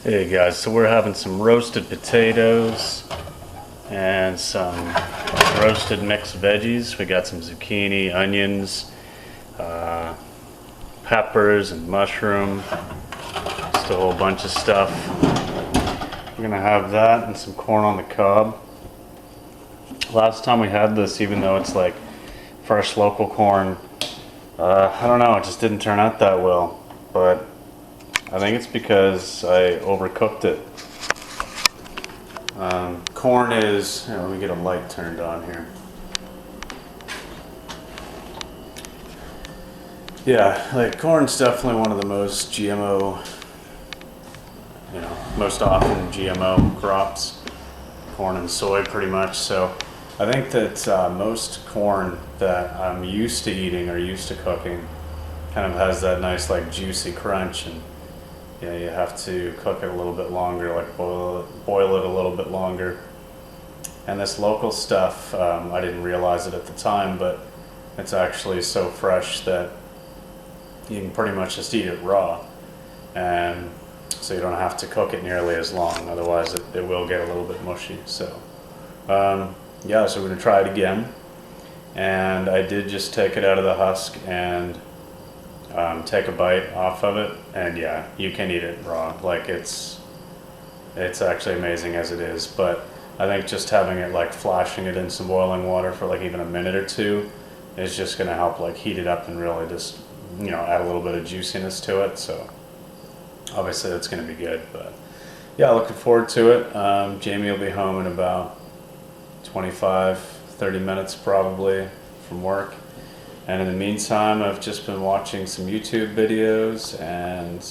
Hey guys, so we're having some roasted potatoes and some roasted mixed veggies. We got some zucchini, onions, peppers and mushroom, just a whole bunch of stuff. We're gonna have that and some corn on the cob. Last time we had this, even though it's like fresh local corn, I don't know, it just didn't turn out that well, but I think it's because I overcooked it. Corn is, let me get a light turned on here. Yeah, like corn's definitely one of the most GMO, most often GMO crops. Corn and soy pretty much. So I think that most corn that I'm used to eating or used to cooking kind of has that nice like juicy crunch, and you have to cook it a little bit longer, like boil it a little bit longer. And this local stuff, I didn't realize it at the time, but it's actually so fresh that you can pretty much just eat it raw. And so you don't have to cook it nearly as long, otherwise it will get a little bit mushy. So yeah, so we're gonna try it again. And I did just take it out of the husk and take a bite off of it, and yeah, you can eat it raw. Like it's actually amazing as it is, but I think just having it like flashing it in some boiling water for like even a minute or two is just gonna help like heat it up and really just add a little bit of juiciness to it. So obviously that's gonna be good, but yeah, looking forward to it. Jamie will be home in about 25-30 minutes probably from work. And in the meantime, I've just been watching some YouTube videos and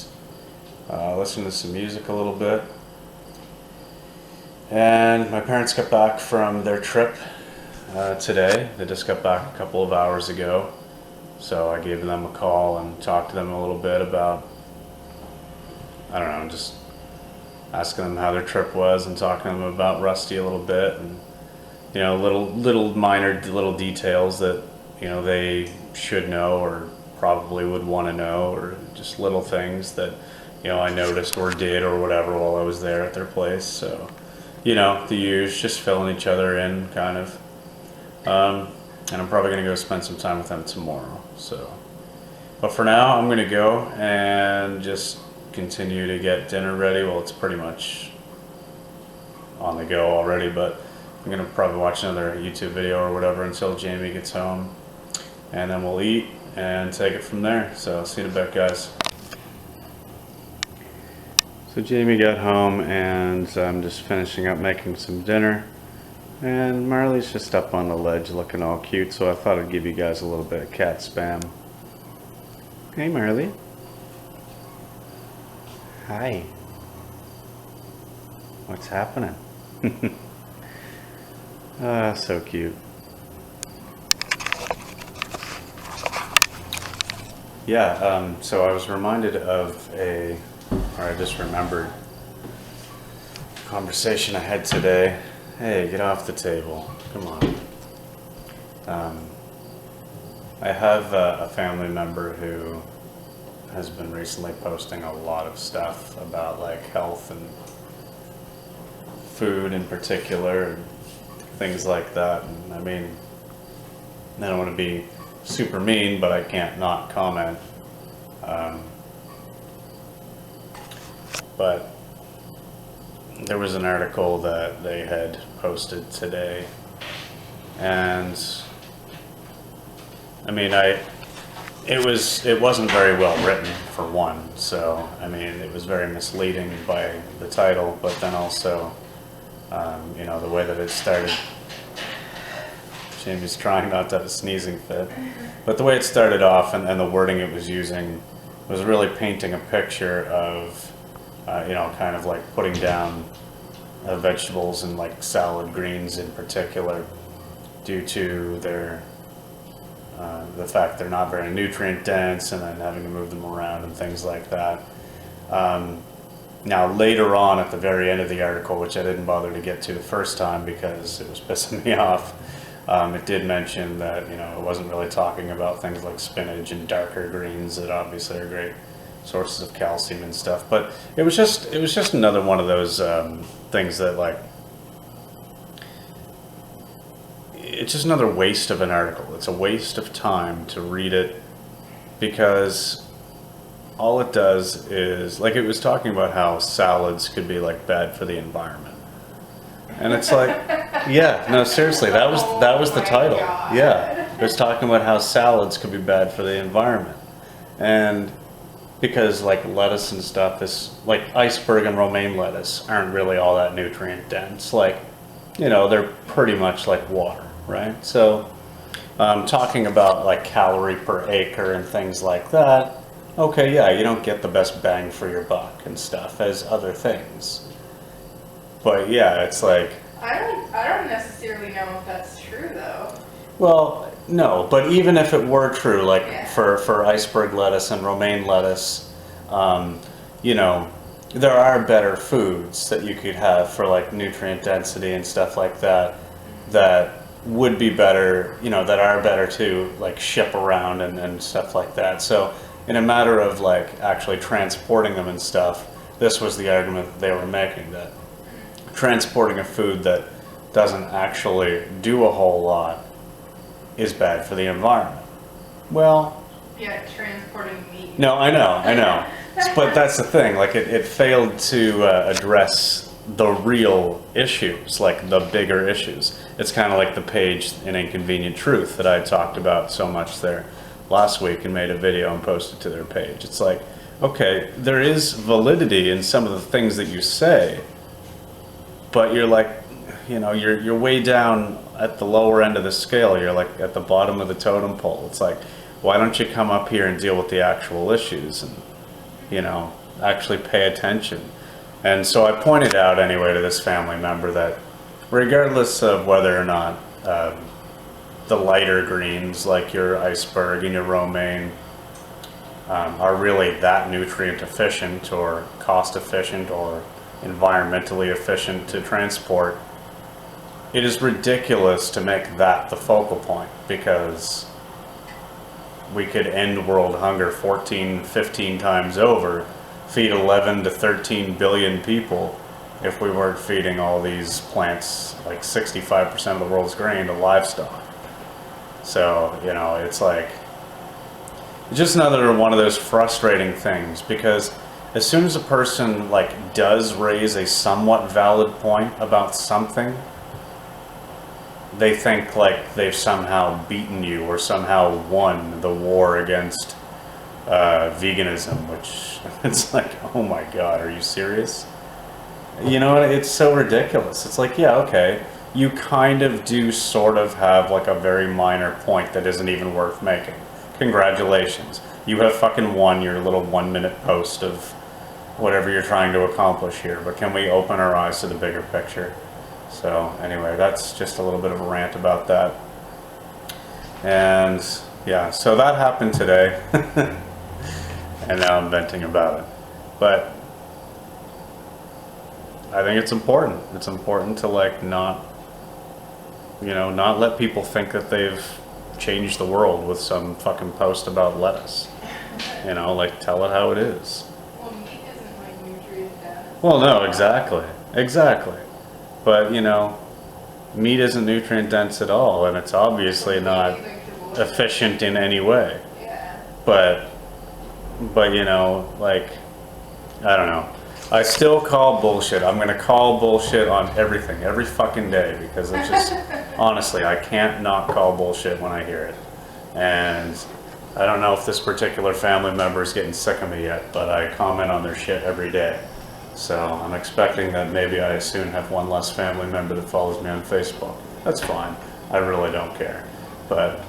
listening to some music a little bit. And my parents got back from their trip today. They just got back a couple of hours ago. So I gave them a call and talked to them a little bit about, I don't know, just asking them how their trip was and talking to them about Rusty a little bit, and little minor little details that they should know or probably would want to know, or just little things that I noticed or did or whatever while I was there at their place. So the usual, just filling each other in kind of, and I'm probably gonna go spend some time with them tomorrow. So but for now I'm gonna go and just continue to get dinner ready. Well, it's pretty much on the go already, but I'm gonna probably watch another YouTube video or whatever until Jamie gets home, and then we'll eat and take it from there. So I'll see you in a bit, guys. So Jamie got home and I'm just finishing up making some dinner, and Marley's just up on the ledge looking all cute, so I thought I'd give you guys a little bit of cat spam. Hey Marley. Hi. What's happening? Ah, so cute. Yeah, so I was reminded of I just remembered a conversation I had today. Hey, get off the table. Come on. I have a family member who has been recently posting a lot of stuff about like health and food in particular and things like that. And I mean, I don't want to be super mean, but I can't not comment. But there was an article that they had posted today, and I mean, it wasn't very well written for one. So I mean, it was very misleading by the title, but then also, the way that it started. Jamie's trying not to have a sneezing fit, but the way it started off and the wording it was using was really painting a picture of, kind of like putting down vegetables and like salad greens in particular, due to the fact they're not very nutrient dense, and then having to move them around and things like that. Now later on at the very end of the article, which I didn't bother to get to the first time because it was pissing me off, it did mention that it wasn't really talking about things like spinach and darker greens that obviously are great sources of calcium and stuff. But it was just another one of those things that, like, it's just another waste of an article. It's a waste of time to read it, because all it does is, like, it was talking about how salads could be like bad for the environment, and it's like, yeah, no, seriously, that was the title. God. Yeah, it was talking about how salads could be bad for the environment, and because, like, lettuce and stuff is like iceberg and romaine lettuce aren't really all that nutrient dense. Like, you know, they're pretty much like water, right? So talking about like calorie per acre and things like that, okay, yeah, you don't get the best bang for your buck and stuff as other things, but yeah, it's like, I don't necessarily know if that's true though. well, no, but even if it were true, like, Yeah. for iceberg lettuce and romaine lettuce, you know, there are better foods that you could have for like nutrient density and stuff like that, that would be better, you know, that are better to like ship around and stuff like that. So in a matter of like actually transporting them and stuff, this was the argument that they were making, that transporting a food that doesn't actually do a whole lot is bad for the environment. Well, Yeah, transporting meat. no, I know. But that's the thing, like, it failed to address the real issues, like the bigger issues. It's kind of like the page in Inconvenient Truth that I talked about so much there last week and made a video and posted to their page. It's like, okay, there is validity in some of the things that you say, but you're like, you know, you're way down at the lower end of the scale. You're like at the bottom of the totem pole. It's like, why don't you come up here and deal with the actual issues and, you know, actually pay attention? And so I pointed out anyway to this family member that regardless of whether or not the lighter greens like your iceberg and your romaine are really that nutrient efficient or cost efficient or environmentally efficient to transport, it is ridiculous to make that the focal point, because we could end world hunger 14, 15 times over, feed 11 to 13 billion people if we weren't feeding all these plants, like 65% of the world's grain, to livestock. So, you know, it's like, it's just another one of those frustrating things, because as soon as a person like does raise a somewhat valid point about something, they think like they've somehow beaten you or somehow won the war against veganism, which it's like, oh my God, are you serious? You know, it's so ridiculous. It's like, yeah, okay, you kind of do sort of have like a very minor point that isn't even worth making. Congratulations. You have fucking won your little 1 minute post of whatever you're trying to accomplish here, but can we open our eyes to the bigger picture? So anyway, that's just a little bit of a rant about that. And yeah, so that happened today. And now I'm venting about it. But I think it's important. It's important to like not, you know, not let people think that they've changed the world with some fucking post about lettuce. You know, like, tell it how it is. Well, meat isn't like nutrient dense. Well, no, exactly. But, you know, meat isn't nutrient dense at all, and it's obviously not efficient in any way. Yeah. But you know, like, I don't know. I still call bullshit. I'm gonna call bullshit on everything, every fucking day, because it's just, honestly, I can't not call bullshit when I hear it. And I don't know if this particular family member is getting sick of me yet, but I comment on their shit every day. So I'm expecting that maybe I soon have one less family member that follows me on Facebook. That's fine. I really don't care. But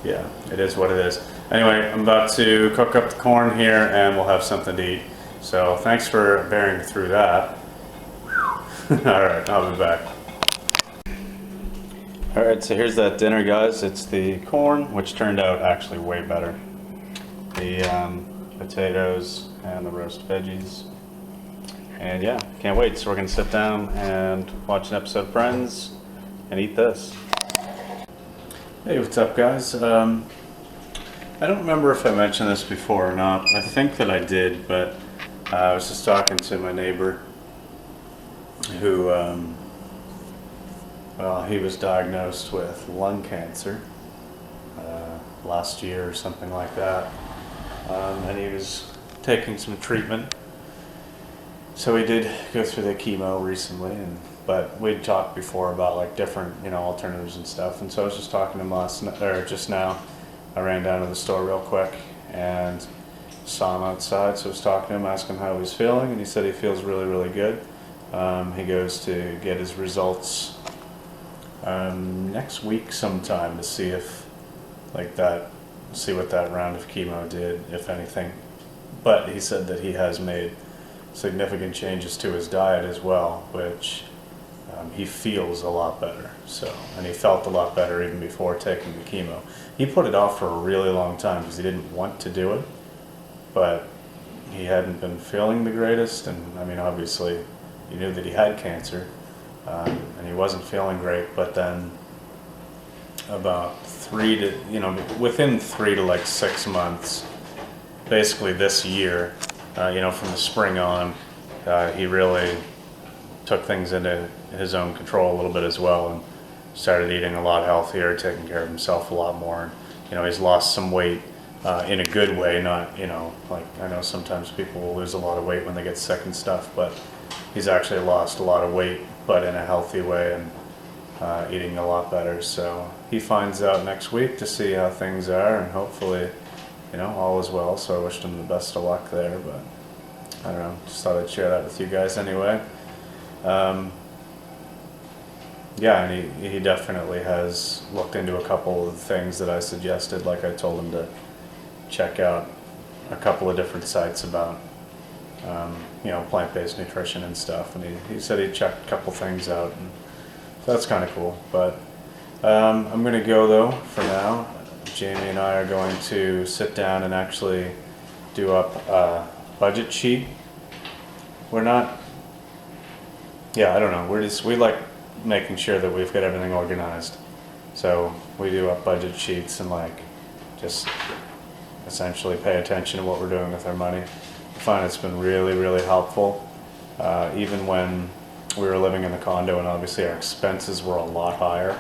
yeah, it is what it is. Anyway, I'm about to cook up the corn here and we'll have something to eat. So thanks for bearing through that. Alright, I'll be back. Alright, so here's that dinner, guys. It's the corn, which turned out actually way better. The potatoes and the roast veggies. And yeah, can't wait. So we're going to sit down and watch an episode of Friends and eat this. Hey, what's up, guys? I don't remember if I mentioned this before or not. I think that I did, but I was just talking to my neighbor who, well, he was diagnosed with lung cancer last year or something like that. And he was taking some treatment. So he did go through the chemo recently, but we'd talked before about like different, alternatives and stuff. And so I was just talking to him just now. I ran down to the store real quick and saw him outside. So I was talking to him, asking him how he was feeling, and he said he feels really, really good. He goes to get his results next week sometime to see if, see what that round of chemo did, if anything. But he said that he has made significant changes to his diet as well, which he feels a lot better. And he felt a lot better even before taking the chemo. He put it off for a really long time because he didn't want to do it, but he hadn't been feeling the greatest. And I mean, obviously, he knew that he had cancer, and he wasn't feeling great. But then, about within 3 to like 6 months, basically this year, from the spring on, he really took things into his own control a little bit as well, and started eating a lot healthier, taking care of himself a lot more. And, he's lost some weight in a good way, not, like I know sometimes people will lose a lot of weight when they get sick and stuff, but he's actually lost a lot of weight, but in a healthy way, and eating a lot better. So he finds out next week to see how things are, and hopefully, all is well. So I wished him the best of luck there, but I don't know, just thought I'd share that with you guys anyway. Yeah, and he definitely has looked into a couple of things that I suggested. Like I told him to check out a couple of different sites about, plant-based nutrition and stuff. And he said he checked a couple things out, and so that's kind of cool. But I'm going to go though for now. Jamie and I are going to sit down and actually do up a budget sheet. We're not, I don't know. We like making sure that we've got everything organized. So we do up budget sheets and just essentially pay attention to what we're doing with our money. I find it's been really, really helpful. Even when we were living in the condo and obviously our expenses were a lot higher,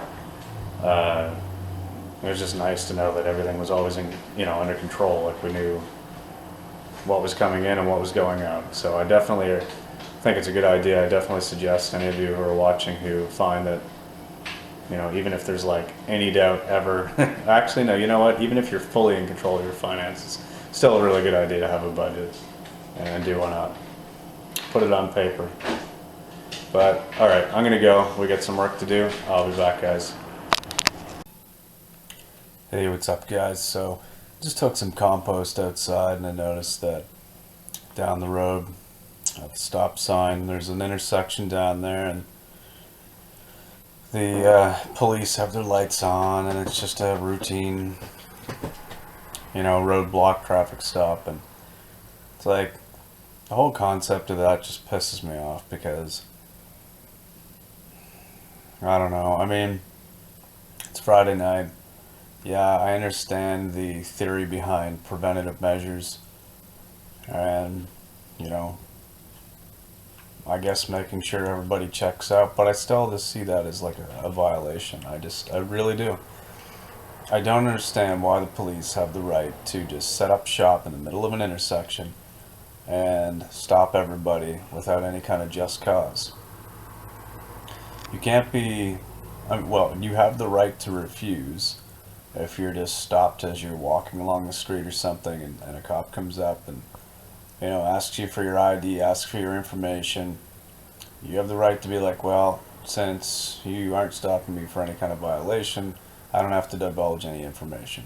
it was just nice to know that everything was always under control. Like we knew what was coming in and what was going out. So I definitely think it's a good idea. I definitely suggest any of you who are watching who find that, even if there's any doubt ever, actually no, you know what, even if you're fully in control of your finances, still a really good idea to have a budget and do one up. Put it on paper. But all right, I'm gonna go. We got some work to do. I'll be back, guys. Hey, what's up, guys? So just took some compost outside, and I noticed that down the road at the stop sign, there's an intersection down there, and the police have their lights on, and it's just a routine, roadblock traffic stop. And it's the whole concept of that just pisses me off because, I don't know, I mean, it's Friday night. Yeah, I understand the theory behind preventative measures, and, I guess making sure everybody checks out, but I still just see that as a violation. I really do. I don't understand why the police have the right to just set up shop in the middle of an intersection and stop everybody without any kind of just cause. You can't be, you have the right to refuse if you're just stopped as you're walking along the street or something, and a cop comes up and asks you for your ID, asks for your information. You have the right to be well, since you aren't stopping me for any kind of violation, I don't have to divulge any information.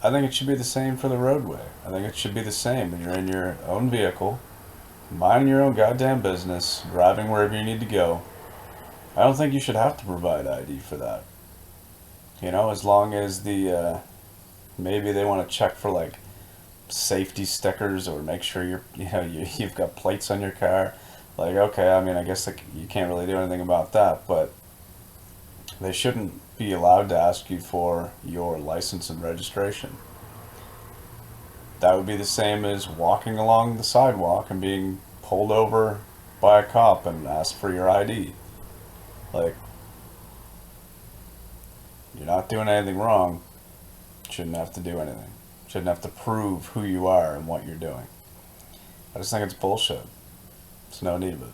I think it should be the same for the roadway. I think it should be the same when you're in your own vehicle, minding your own goddamn business, driving wherever you need to go. I don't think you should have to provide ID for that. As long as maybe they want to check for safety stickers or make sure you've got plates on your car. Okay, I mean, I guess you can't really do anything about that, but they shouldn't be allowed to ask you for your license and registration. That would be the same as walking along the sidewalk and being pulled over by a cop and asked for your ID. Like, you're not doing anything wrong. Shouldn't have to do anything. Shouldn't have to prove who you are and what you're doing. I just think it's bullshit. There's no need of it.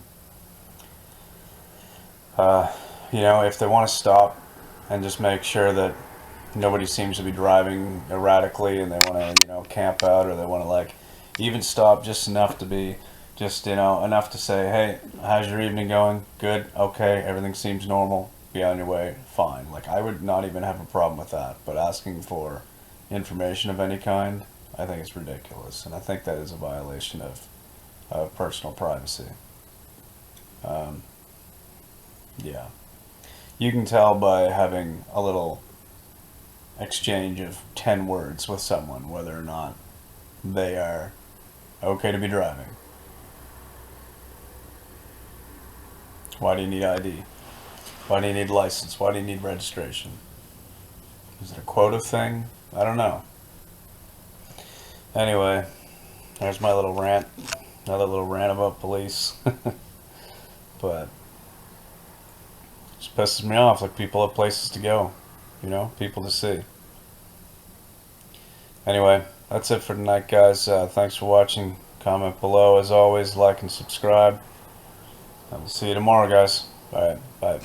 If they want to stop and just make sure that nobody seems to be driving erratically and they want to, camp out, or they want to even stop just enough to be enough to say, hey, how's your evening going? Good. Okay. Everything seems normal. Be on your way. Fine. I would not even have a problem with that, but asking for information of any kind, I think it's ridiculous, and I think that is a violation of personal privacy. Yeah. You can tell by having a little exchange of 10 words with someone whether or not they are okay to be driving. Why do you need ID? Why do you need license? Why do you need registration? Is it a quota thing? I don't know. Anyway, there's my little rant. Another little rant about police. But it just pisses me off. People have places to go. People to see. Anyway, that's it for tonight, guys. Thanks for watching. Comment below. As always, like and subscribe. And we'll see you tomorrow, guys. Alright, bye.